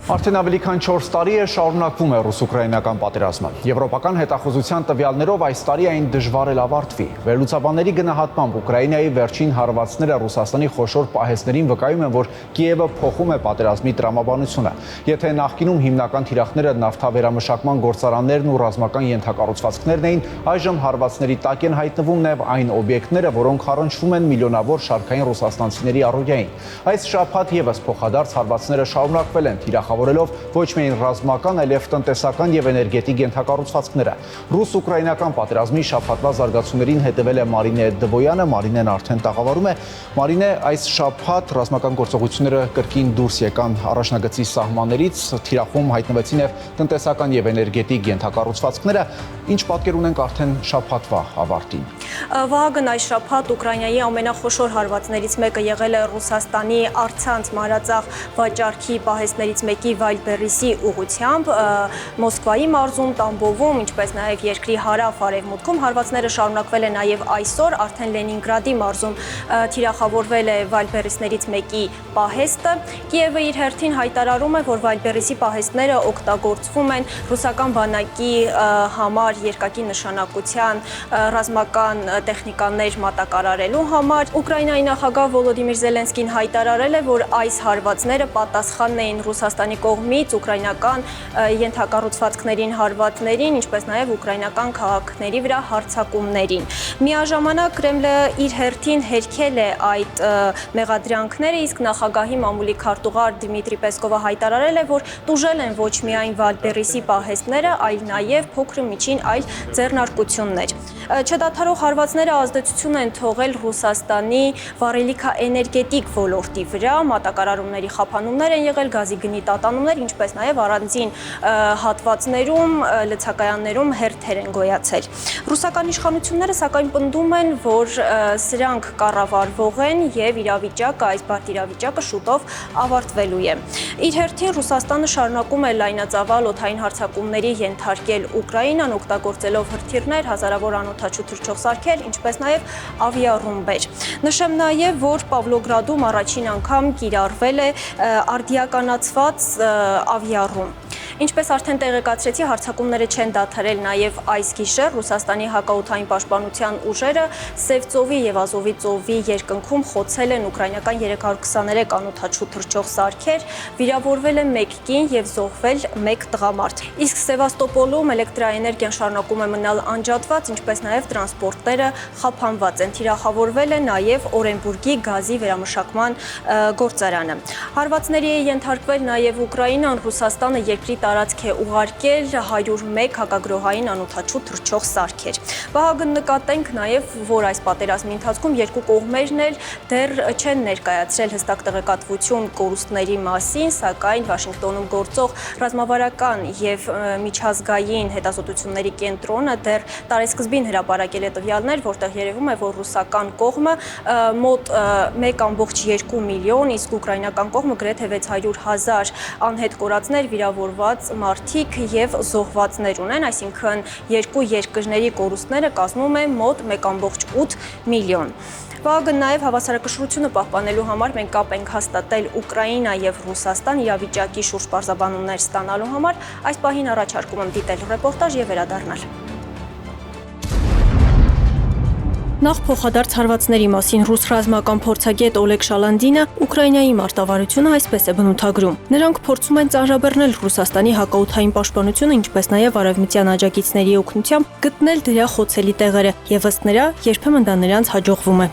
Արդեն ավելի քան 4 տարի է շարունակվում է ռուս-ուկրաինական պատերազմը։ Եվրոպական հետախուզության տվյալներով այս տարի այն դժվար է ավարտվի։ Վերլուծաբանների գնահատմամբ Ուկրաինայի վերջին հարվածները Ռուսաստանի խոշոր պահեստներին վկայում են, որ Կիևը փոխում է պատերազմի տրամաբանությունը։ Եթե նախկինում հիմնական թիրախները նավթավերամշակման գործարաններն ու ռազմական ենթակառուցվածքներն էին, այժմ հարվածների տակ են հայտնվում նաև այն օբյեկտները, որոնք առնչվում են միլիոնավոր շարքային ռուսաստանցիների առօրյային։ Այս շաբաթ եւս փոխադարձ հարվածները շարունակվել են թիրախավորելով ոչ միայն ռազմական, այլև տնտեսական եւ էներգետիկ ենթակառուցվածքները։ Ռուս-ուկրաինական պատերազմի շաբաթվա զարգացումներին հետևել է Մարինե Դվոյանը, Մարինեն արդեն տաղավարում է։ Մարինե, այս շաբաթ ռազմական գործողությունները կրկին դուրս եկան առաջնագծի սահմաններից, թիրախում հայտնվեցին եւ տնտեսական եւ էներգետիկ ենթակառուցվածքները, ինչ պատկեր ունենք արդեն շաբաթվա ավարտին։ Վահագն, այս շաբաթ Ուկրաինայի ամենախոշոր հարվածներից մեկը եղել է Ռուսաստանի առցանց մանրածախ վաճառքի պահեստներից մեկի Վայլբերիսի ուղղությամբ, Մոսկվայի մարզում, Տամբովում, ինչպես նաև երկրի հարավ-արևմուտքում հարվածները շարունակվել է նաև այսօր, արդեն Լենինգրադի մարզում թիրախավորվել է Վայլբերիսներից մեկի պահեստը։ Կիևը իր հերթին հայտարարում է, որ Վայլբերիսի պահեստները օգտագործվում են ռուսական բանակի համար երկակի նշանակության ռազմական տեխնիկաներ մատակարարելու համար։ Ուկրաինայի նախագահ Վոլոդիմիր Զելենսկին հայտարարել է, որ այս հարվածները պատասխանն էին Ռուսաստանի կողմից ուկրաինական ենթակառուցվածքներին հարվածներին, ինչպես նաև ուկրաինական քաղաքների վրա հարձակումներին։ Միաժամանակ Կրեմլը իր հերթին հերքել է այդ մեղադրանքները, իսկ նախագահի մամուլի քարտուղար Դմիտրի Պեսկովը հայտարարել է, որ տուժել են ոչ միայն Վալբերիսի պահեստները, այլ նաև փոքր ու միջին այլ ձեռնարկություններ։ Չդադարող հարվածները ազդեցություն են թողել Ռուսաստանի վառելիքաէներգետիկ ոլորտի վրա, մատակարարումների խափանումներ են եղել, գազի գնի տատանումներ, ինչպես նաև առանձին հատվածներում, լցակայաններում հերթեր են գոյացել։ Ռուսական իշխանությունները սակայն պնդում են, որ սրանք կառավարվող են եւ իրավիճակը, այս բարդ իրավիճակը շուտով ավարտվելու է։ Իր հերթին Ռուսաստանը շարունակում է լայնածավալ օդային հարձակումների ենթարկել Ուկրաինան, օգտագործելով հրթիռներ, հազարավոր անօդաչու թռչող սարքեր, ինչպես նաև ավիառումբեր։ Նշեմ նաև, որ Պավլոգրադում առաջին անգամ կիրառվել է արդիականացված ավիառում։ Ինչպես արդեն տեղեկացրեցի, հարձակումները չեն դադարել նաև այս գիշեր Ռուսաստանի հակաօդային պաշտպանության ուժերը Սև ծովի եւ Ազովի ծովի երկնքում խոցել են ուկրաինական 323 անօդաչու թռչող սարքեր, վիրավորվել է 1 կին եւ զոհվել 1 տղամարդ։ Իսկ Սևաստոպոլում էլեկտրաէներգիան շարունակում է մնալ անջատված, ինչպես նաև տրանսպորտները խափանված են։ Թիրախավորվել է նաև Օրենբուրգի գազի վերամշակման գործարանը։ Հարվածների է ենթարկվել նաև Ուկրաինան, Ռուսաստանը երկրի տարածք է ուղարկել 101 հակագրոհային անօդաչու թռչող սարքեր։ Վահագն, նկատենք նաև, որ այս պատերազմի ընթացքում երկու կողմերն էլ դեռ չեն ներկայացրել հստակ տեղեկատվություն կորուստների մասին, սակայն Վաշինգտոնում գործող ռազմավարական եւ միջազգային հետազոտությունների կենտրոնը դեռ տարեսկզբին հրապարակել է տվյալներ, որտեղ երևում է, որ ռուսական կողմը մոտ 1.2 միլիոն, իսկ ուկրաինական կողմը գրեթե 600,000 անհետ կորածներ, վիրավորված մարդիկ եւ զոհվածներ ունեն, այսինքն երկու երկրների կորուստները կազմում են մոտ 1.8 միլիոն։ Վահագն, նաև հավասարակշռությունը պահպանելու համար մենք կապ ենք հաստատել Ուկրաինա եւ Ռուսաստան իրավիճակի շուրջ պարզաբանումներ ստանալու համար։ Այս պահին առաջարկում եմ դիտել ռեպորտաժ եւ վերադառնալ։ Նախ փոխադարձ հարվածների մասին ռուս ռազմական փորձագետ Օլեգ Շալանդինը Ուկրաինայի մարտավարությունը այսպես է բնութագրում։ Նրանք փորձում են ծանրաբեռնել Ռուսաստանի հակաօդային պաշտպանությունը, ինչպես նաև արևմտյան աջակիցների օգնությամբ գտնել դրա խոցելի տեղերը, եւ ըստ նրա երբեմն դա նրանց հաջողվում է։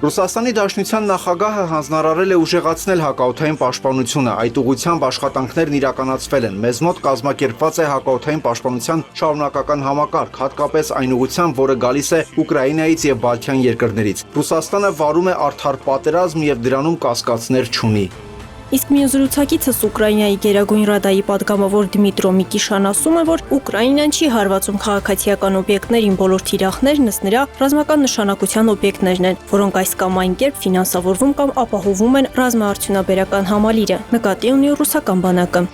Ռուսաստանի Դաշնության նախագահը հանձնարարել է ուժեղացնել հակաօդային պաշտպանությունը, այդ ուղղությամբ աշխատանքներն իրականացվել են։ Մեզ մոտ կազմակերպված է հակաօդային պաշտպանության շարունակական համակարգ, հատկապես այն ուղղությամբ, որը գալիս է Ուկրաինայից եւ Բալթյան երկրներից։ Ռուսաստանը վարում է արդար պատերազմ եւ դրանում կասկածներ չունի։ Իսկ մյուս զրուցակիցս Ուկրաինայի Գերագույն ռադայի падգամավոր Դմիտրո Միկիշան ասում է, որ Ուկրաինան չի հարվածում քաղաքացիական օբյեկտներին, բոլոր թիրախներն ըստ նրա ռազմական նշանակության օբյեկտներն են, որոնք այս կամ այն կերպ ֆինանսավորվում կամ ապահովում են ռազմաարդյունաբերական համալիրը, նկատի ունի ռուսական բանակը։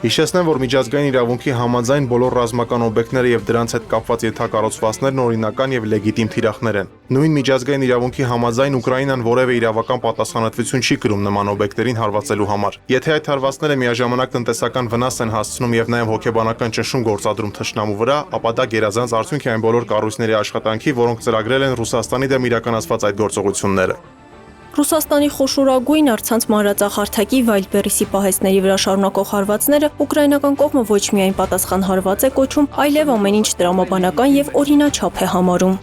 Հիշեցնեմ, որ միջազգային իրավունքի համաձայն բոլոր ռազմական օբյեկտները եւ դրանց հետ կապված ենթակառուցվածքներն օրինական եւ լեգիտիմ թիրախներ են։ Նույն միջազգային իրավունքի համաձայն Ուկրաինան որևէ իրավական պատասխանատվություն չի կրում նման օբյեկտերին հարվածելու համար։ Եթե այդ հարվածները միաժամանակ տնտեսական վնաս են հասցնում եւ նաեւ հոգեբանական ճնշում գործադրում թշնամու վրա, ապա դա գերազանց արդյունք է այն բոլոր կառույցների աշխատանքի, որոնք ծրագրել են Ռուսաստանի դեմ իրականացված այդ գործողությունները։ Ռուսաստանի խոշորագույն առցանց մանրածախարթակի Վայլբերիսի պահեստների վրա շարունակող հարվածները ուկրաինական կողմը ոչ միայն պատասխան հարված է կոչում, այլև ամեն ինչ տրամաբանական եւ օրինաչափ է համարում։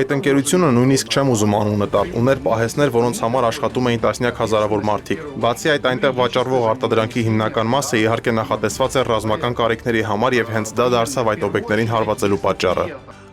Այդ ընկերությունը նույնիսկ չեմ ուզում անունը տալ, ուներ պահեստներ, որոնց համար աշխատում էին տասնյակ հազարավոր մարդիկ։ Բացի այդ, այնտեղ վաճառվող արտադրանքի հիմնական մասը իհարկե նախատեսված էր ռազմական կարիքների համար եւ հենց դա դարձավ այդ օբյեկտներին հարվածելու պատճառը։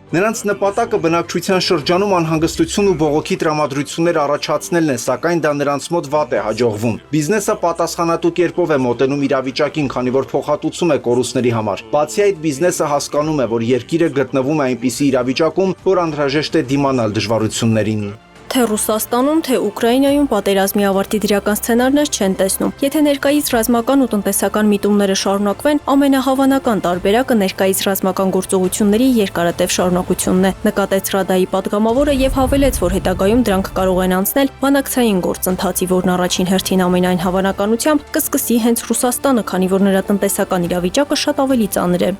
Նրանց նպատակը բնակչության շրջանում անհանգստություն ու բողոքի տրամադրություններ առաջացնելն է, սակայն դա նրանց մոտ վատ է հաջողվում։ Բիզնեսը պատասխանատու կերպով է մոտենում իրավիճակին, քանի որ փոխհատուցում է կորուստների համար։ Բացի այդ, բիզնեսը հասկանում է, որ երկիրը գտնվում է այնպիսի իրավիճակում, որ անհրաժեշտ է դիմանալ դժվարություններին։ Թե Ռուսաստանում, թե Ուկրաինայում պատերազմի ավարտի դրական սցենարներ չեն տեսնում։ Եթե ներկայիս ռազմական ու տնտեսական միտումները շարունակվեն, ամենահավանական տարբերակը ներկայիս ռազմական գործողությունների երկարատև շարունակությունն է, նկատեց Ռադայի պատգամավորը եւ հավելեց, որ հետագայում դրանք կարող են անցնել բանակցային գործընթացի, որն առաջին հերթին ամենայն հավանականությամբ կսկսի հենց Ռուսաստանը, քանի որ նրա տնտեսական իրավիճակը շատ ավելի ծանր է։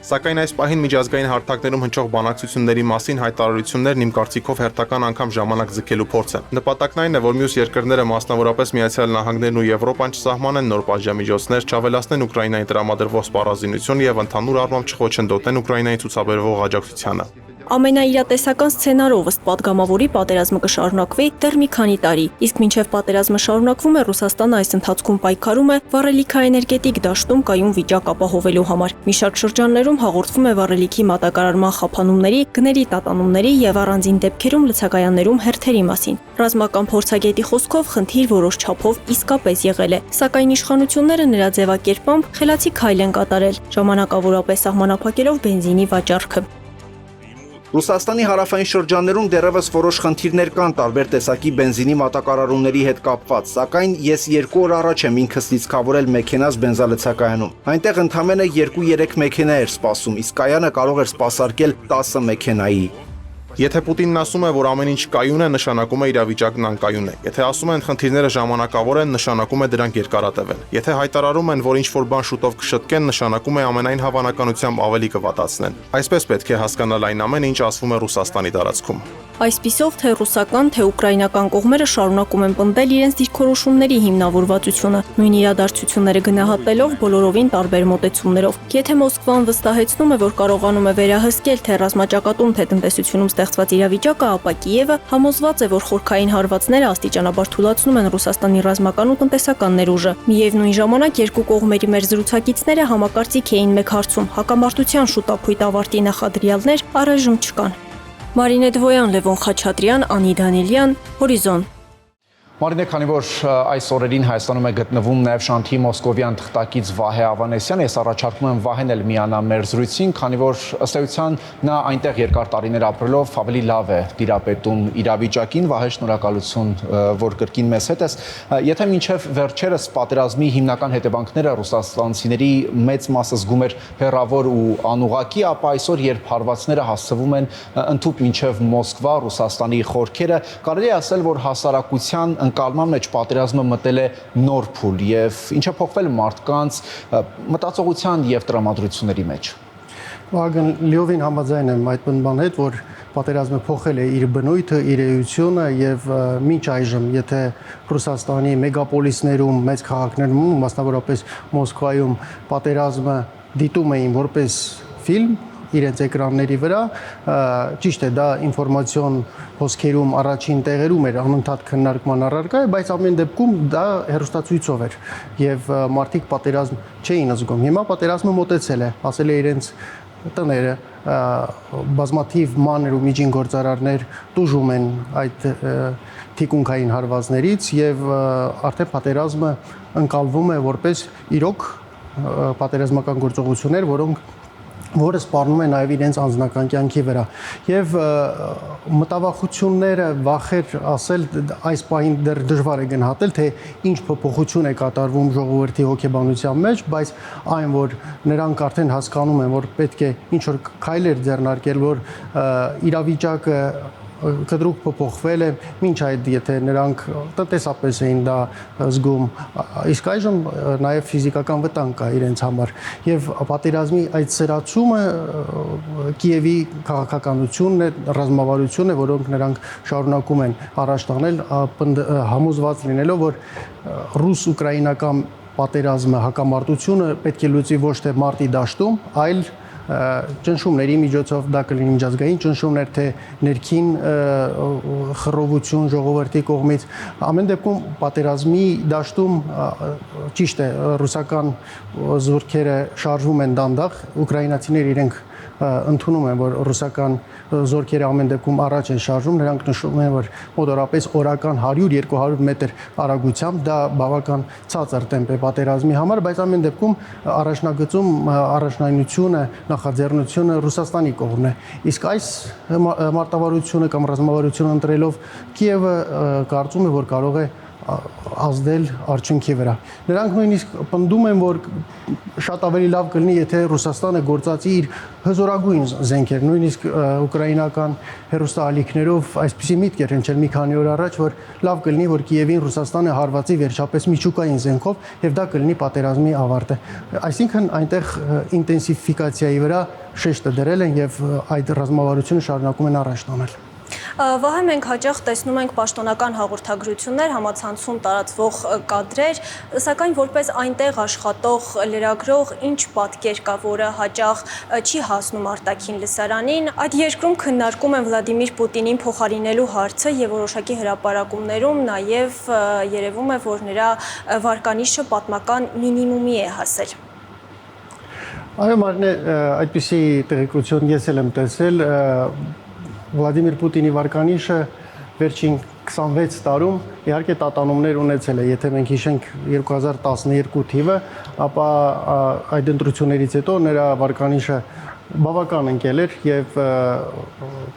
Սակայն այս պահին միջազգային հարթակներում հնչող բանակցությունների մասին հայտարարություններն իմ կարծիքով հերթական անգամ ժամանակ ձգելու փորձ են։ Նպատակն այն է, որ մյուս երկրները, մասնավորապես Միացյալ Նահանգներն ու Եվրոպան չսահմանեն նոր պատժամիջոցներ, չավելացնեն Ուկրաինային տրամադրվող սպառազինություն եւ ընդհանուր առմամբ չխոչընդոտեն Ուկրաինայի ցուցաբերվող աջակցությանը։ Ամենաիրատեսական սցենարով ըստ պատգամավորի պատերազմը կշարունակվի դեռ մի քանի տարի, իսկ մինչև պատերազմը շարունակվում է, Ռուսաստանը այս ընթացքում պայքարում է վառելիքաէներգետիկ դաշտում կայուն վիճակ ապահովելու համար։ Մի շարք շրջաններում հաղորդվում է վառելիքի մատակարարման խափանումների, գների տատանումների եւ առանձին դեպքերում լցակայաններում հերթերի մասին։ Ռազմական փորձագետի խոսքով խնդիր որոշ չափով իսկապես եղել է, սակայն իշխանությունները նրա ձևակերպամբ խելացի քայլ են կատարել, ժամանակավորապես սահմանափակելով բենզինի վաճառքը։ Ռուսաստանի հարավային շրջաններում դեռևս որոշ խնդիրներ կան տարբեր տեսակի բենզինի մատակարարումների հետ կապված, սակայն ես 2 օր առաջ եմ ինքս լիցքավորել մեքենաս բենզալցակայանում։ Այնտեղ ընդամենը 2-3 մեքենա էր սպասում, իսկ կայանը կարող էր սպասարկել 10 մեքենայի։ Եթե Պուտինն ասում է, որ ամեն ինչ կայուն է, նշանակում է իրավիճակն անկայուն է։ Եթե ասում են խնդիրները ժամանակավոր են, նշանակում է դրանք երկարատև են։ Եթե հայտարարում են, որ ինչ-որ բան շուտով կշտկեն, նշանակում է ամենայն հավանականությամբ ավելի կվատացնեն։ Այսպես պետք է հասկանալ այն ամենը, ինչ ասվում է Ռուսաստանի տարածքում։ Այսպիսով, թե ռուսական, թե ուկրաինական կողմերը շարունակում են պնդել իրենց դիրքորոշումների հիմնավորվածությունը, նույն իրադարձությունները գնահատելով բոլորովին տարբեր մոտեցումներով։ Եթե Մոսկվան վստահեցնում է, որ կարողանում է վերահսկել թե ռազմաճակատում, թե տնտեսությունում ստեղծված իրավիճակը, ապա Կիևը համոզված է, որ խորքային հարվածները աստիճանաբար թուլացնում են Ռուսաստանի ռազմական ու տնտեսական ներուժը։ Միևնույն ժամանակ երկու կողմերի մեր զրուցակիցները համակարծիք էին մեկ հարցում՝ հակամարտության շուտապույտ ավարտի նախադրյալներ առայժմ չկան։ Մարինե Դվոյան, Լևոն Խաչատրյան, Անի Դանիելյան, Հորիզոն։ Մարինե, քանի որ այս օրերին Հայաստանում է գտնվում նաև Շանթի մոսկովյան թղթակից Վահե Ավանեսյան, ես առաջարկում եմ Վահեն էլ միանա մեր զրույցին, քանի որ ըստ էության նա այնտեղ երկար տարիներ ապրելով ավելի լավ է տիրապետում իրավիճակին։ Վահե, շնորհակալություն, որ կրկին մեզ հետ ես։ Եթե մինչև վերջերս պատերազմի հիմնական հետևանքները ռուսաստանցիների մեծ մասը զգում էր հեռավոր ու անուղղակի, ապա այսօր, երբ հարվածները հասցվում են ընդհուպ մինչև Մոսկվա, Ռուսաստանի խորքերը, կարելի է ասել, որ հասարակության ընկալման մեջ պատերազմը մտել է նոր փուլ եւ ինչը փոխվել մարդկանց մտածողության եւ տրամադրությունների մեջ։ Վագն լիովին համաձայն եմ այդ բանման հետ, որ պատերազմը փոխել է իր բնույթը, իր էությունը եւ մինչ այժմ, եթե Ռուսաստանի մեգապոլիսներում, մեծ քաղաքներում, մասնավորապես Մոսկվայում պատերազմը դիտում էին որպես ֆիլմ իրենց էկրանների վրա, ճիշտ է, դա ինֆորմացիոն հոսքերում առաջին տեղերում էր անընդհատ քննարկման առարկա, բայց ամեն դեպքում դա հեռուստացույցով էր եւ մարդիկ պատերազմ չէին զգում։ Հիմա պատերազմը մոտեցել է, ասել է իրենց տները, բազմաթիվ մանր ու միջին գործարարներ տուժում են այդ թիկունքային հարվածներից եւ արդեն պատերազմը ընկալվում է որպես իրոք պատերազմական գործողություններ, որոնք որը սպառնում է նաև իրենց անձնական կյանքի վրա եւ մտավախությունները վախեր ասել այս պահին դեռ դժվար է գնահատել թե ինչ փոփոխություն է կատարվում ժողովրդի հոգեբանության մեջ, բայց այն որ նրանք արդեն հասկանում են որ պետք է ինչ որ քայլեր ձեռնարկել որ իրավիճակը կտրուկ փոփոխվել է ոչ այդ եթե նրանք տնտեսապես էին դա զգում իսկ այժմ նաև ֆիզիկական վտանգ կա իրենց համար եւ պատերազմի այդ սրացումը Կիևի քաղաքականությունն է ռազմավարությունն է որոնք նրանք շարունակում են առաջ տանել համոզված լինելով որ ռուս-ուկրաինական պատերազմը հակամարտությունը պետք է լուծի ոչ թե մարտի դաշտում այլ ճնշումների միջոցով դա կլինի միջազգային ճնշումներ թե ներքին խռովություն ժողովրդի կողմից ամեն դեպքում պատերազմի դաշտում ճիշտ է ռուսական զորքերը շարժվում են դանդաղ ուկրաինացիները իրենք ընդունում են որ ռուսական զորքերը ամեն դեպքում առաջ են շարժվում նրանք նշում են որ մոտավորապես օրական 100-200 մետր արագությամբ դա բավական ցածր տեմպ է պատերազմի համար բայց ամեն դեպքում առաջնագծում առաջնայնությունը նախաձեռնությունը Ռուսաստանի կողմն է իսկ այս մարտավարությունը կամ ռազմավարությունը ընտրելով Կիևը կարծում է որ կարող է ազդել արդյունքի վրա նրանք նույնիսկ պնդում են որ շատ ավելի լավ կլինի եթե Ռուսաստանը գործածի իր հզորագույն զենքեր նույնիսկ ուկրաինական հերոստալիքներով այսպիսի միտք էր հնչել մի քանի օր առաջ որ լավ կլինի որ Կիևին Ռուսաստանը հարվածի վերջապես միջուկային զենքով եւ դա կլինի պատերազմի ավարտը այսինքն այնտեղ ինտենսիվիկացիայի վրա շեշտը դրել են եւ այդ ռազմավարությունը շարունակում են առաջ տանել Վահե մենք հաճախ տեսնում ենք պաշտոնական հաղորդագրություններ, համացանցում տարածվող կադրեր, սակայն որպես այնտեղ աշխատող լրագրող ինչ պատկեր կա, որը հաճախ չի հասնում արտաքին լսարանին։ Այդ երկրում քննարկում են Վլադիմիր Պուտինին փոխարինելու հարցը եւ որոշակի հրապարակումներում նաեւ երևում է, որ նրա վարկանիշը պատմական մինիմումի է հասել։ Այո, Մարինե, այդպիսի տեղեկություն ես եմ տեսել Վլադիմիր Պուտինի վարկանիշը վերջին 26 տարում իհարկե տատանումներ ունեցել է, եթե մենք հիշենք 2012 թիվը, ապա այդ ընտրություններից հետո նրա վարկանիշը բավական ընկել էր եւ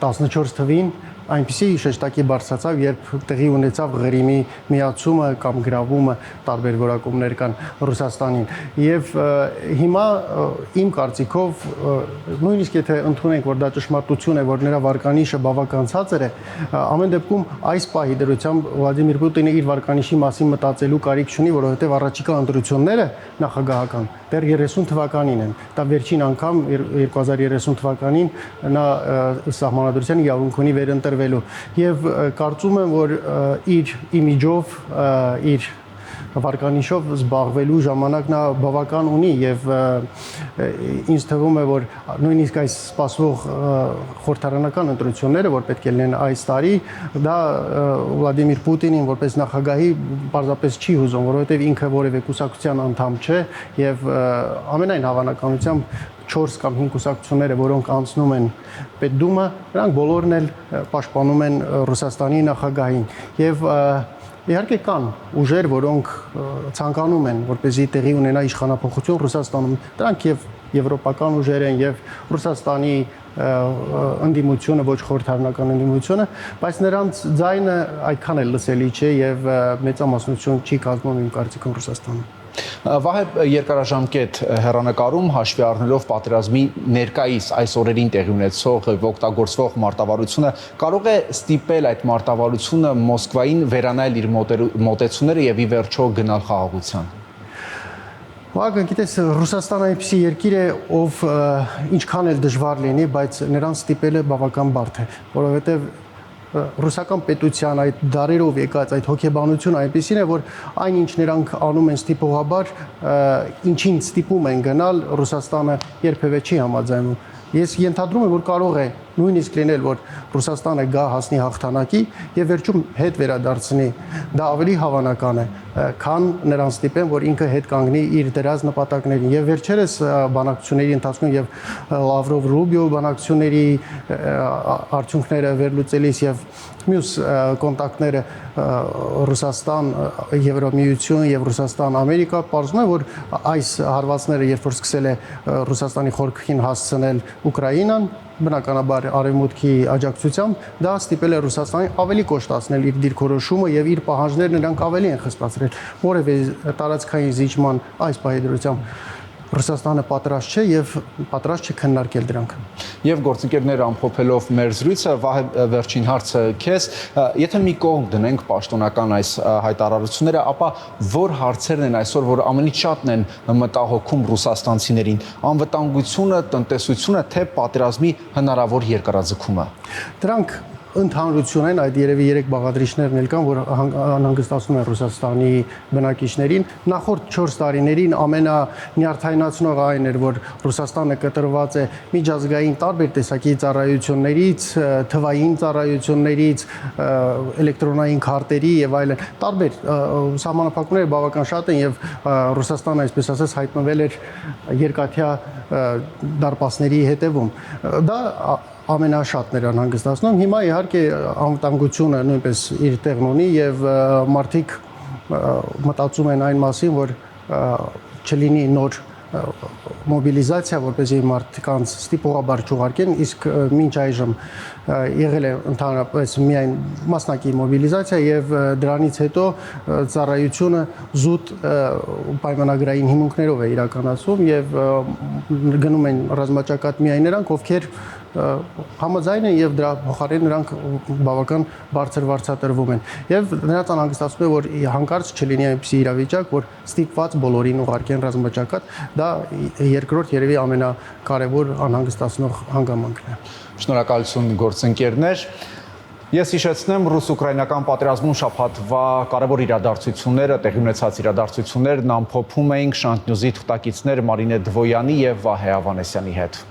14 թվին այնպիսի շեշտակի բարձրացավ, երբ տեղի ունեցավ Ղրիմի միացումը կամ գրավումը տարբեր որակումներ կան Ռուսաստանին։ Եվ հիմա իմ կարծիքով նույնիսկ եթե ընդունենք, որ դա ճշմարտություն է, որ նրա վարկանիշը բավական ցածր է, ամեն դեպքում այս պահի դրությամբ Վլադիմիր Պուտինը իր վարկանիշի մասին մտածելու կարիք չունի, որովհետև առաջիկա ընտրությունները նախագահական դեռ 30 թվականին են։ Դա վերջին անգամ 2030 թվականին նա սահմանադրության իրավունք ունի վերընտրվելու եւ կարծում եմ որ իր իմիջով իր վարկանիշով զբաղվելու ժամանակ նա բավական ունի եւ ինձ թվում է որ նույնիսկ այս սպասվող խորհրդարանական ընտրությունները որ պետք է լինեն այս տարի դա Վլադիմիր Պուտինին որպես նախագահի պարզապես չի հուզում որովհետեւ ինքը որևէ կուսակցության անդամ չէ եւ ամենայն հավանականությամբ 4 կամ 5 կուսակցությունները, որոնք անցնում են Պետդումը, նրանք բոլորն էլ պաշտպանում են Ռուսաստանի նախագահին եւ իհարկե կան ուժեր, որոնք ցանկանում են, որպեսզի տեղի ունենա իշխանափոխություն Ռուսաստանում, դրանք եւ եվրոպական ուժեր են եւ Ռուսաստանի ընդդիմությունը, ոչ խորհրդարանական ընդդիմությունը, բայց նրանց ձայնը այդքան էլ լսելի չէ եւ մեծամասնություն չի կազմում իմ կարծիքով Ռուսաստանում։ Վահե երկարաժամկետ հեռանկարում հաշվի առնելով պատերազմի ներկայիս այս օրերին տեղի ունեցող օգտագործվող մարտավարությունը կարող է ստիպել այդ մարտավարությունը Մոսկվային վերանայել իր մոտեցումները եւ ի վերջո գնալ խաղաղության։ Վագն գիտես Ռուսաստանը այնպիսի երկիր է, ով ինչքան էլ դժվար լինի, բայց նրանց ստիպելը բավական բարդ է, որովհետեւ ռուսական պետության այդ դարերով եկած այդ հոգեբանությունը այնպեսին է, որ այնինչ նրանք անում են ստիպողաբար, ինչին ստիպում են գնալ, Ռուսաստանը երբևէ չի համաձայնում։ Ես ենթադրում եմ, որ կարող է նույնիսկ լինել, որ Ռուսաստանը գա հասնի հաղթանակի եւ վերջում հետ վերադարձնի, դա ավելի հավանական է, քան նրան ստիպեն, որ ինքը հետ կանգնի իր դրած նպատակներին։ Եվ վերջերս բանակցությունների ընթացքում եւ Լավրով-Ռուբիո բանակցությունների արդյունքները վերլուծելիս եւ մյուս կոնտակտները Ռուսաստան, Եվրամիություն եւ Ռուսաստան-Ամերիկա պարզում է, որ այս հարվածները երբ որ սկսել է Ռուսաստանի խորքին հասցնել Ուկրաինան, բնականաբար արևմուտքի աջակցությամբ, դա ստիպել է Ռուսաստանին ավելի կոշտացնել իր դիրքորոշումը եւ իր պահանջներն նրանք ավելի են խստացրել։ Որևէ տարածքային զիջման այս պահեդրությամբ Ռուսաստանը պատրաստ չէ եւ պատրաստ չէ քննարկել դրանք։ Եվ գործընկերները ամփոփելով մեր զրույցը, Վահե, վերջին հարցը քեզ, եթե մի կողմ դնենք պաշտոնական այս հայտարարությունները, ապա որ հարցերն են այսօր, որ ավելի շատն են մտահոգում ռուսաստանցիներին, անվտանգությունը, տնտեսությունը, թե պատերազմի հնարավոր երկարաձգումը։ Դրանք ընդհանրություն են, այդ երևի 3 բաղադրիչներն էլ կան, որ անհանգստացնում են Ռուսաստանի բնակիչներին։ Նախորդ 4 տարիներին ամենանյարդայնացնողը այն էր, որ Ռուսաստանը կտրված է միջազգային տարբեր տեսակի ծառայություններից, թվային ծառայություններից, էլեկտրոնային քարտերի եւ այլն։ Տարբեր սահմանափակումները բավական շատ են եւ Ռուսաստանը, այսպես ասած, հայտնվել էր երկաթյա դարպասների հետևում։ Դա ամենաշատն էր անհանգստացնում։ Հիմա իհարկե անվտանգությունը նույնպես իր տեղն ունի եւ մարդիկ մտածում են այն մասին, որ չլինի նոր մոբիլիզացիա, որպեսզի մարդկանց ստիպողաբար չուղարկեն, իսկ մինչ այժմ եղել է ընդհանրապես միայն մասնակի մոբիլիզացիա եւ դրանից հետո ծառայությունը զուտ պայմանագրային հիմունքներով է իրականացվում եւ գնում են ռազմաճակատ միայն նրանք, ովքեր համաձայն են եւ դրա փոխարեն նրանք բավական բարձր վարձատրվում են եւ նրանց անհանգստացնում է, որ հանկարծ չլինի այնպիսի իրավիճակ, որ ստիպված բոլորին ուղարկեն ռազմաճակատ, դա երկրորդ երևի ամենակարևոր անհանգստացնող հանգամանքն է։ Շնորհակալություն գործընկերներ։ Ես հիշեցնեմ ռուս-ուկրաինական պատերազմում շաբաթվա կարևոր իրադարձությունները, տեղի ունեցած իրադարձություններն ամփոփում էինք Շանթ Նյուզի թղթակիցներ Մարինե Դվոյանի եւ Վահե Ավանեսյանի հետ։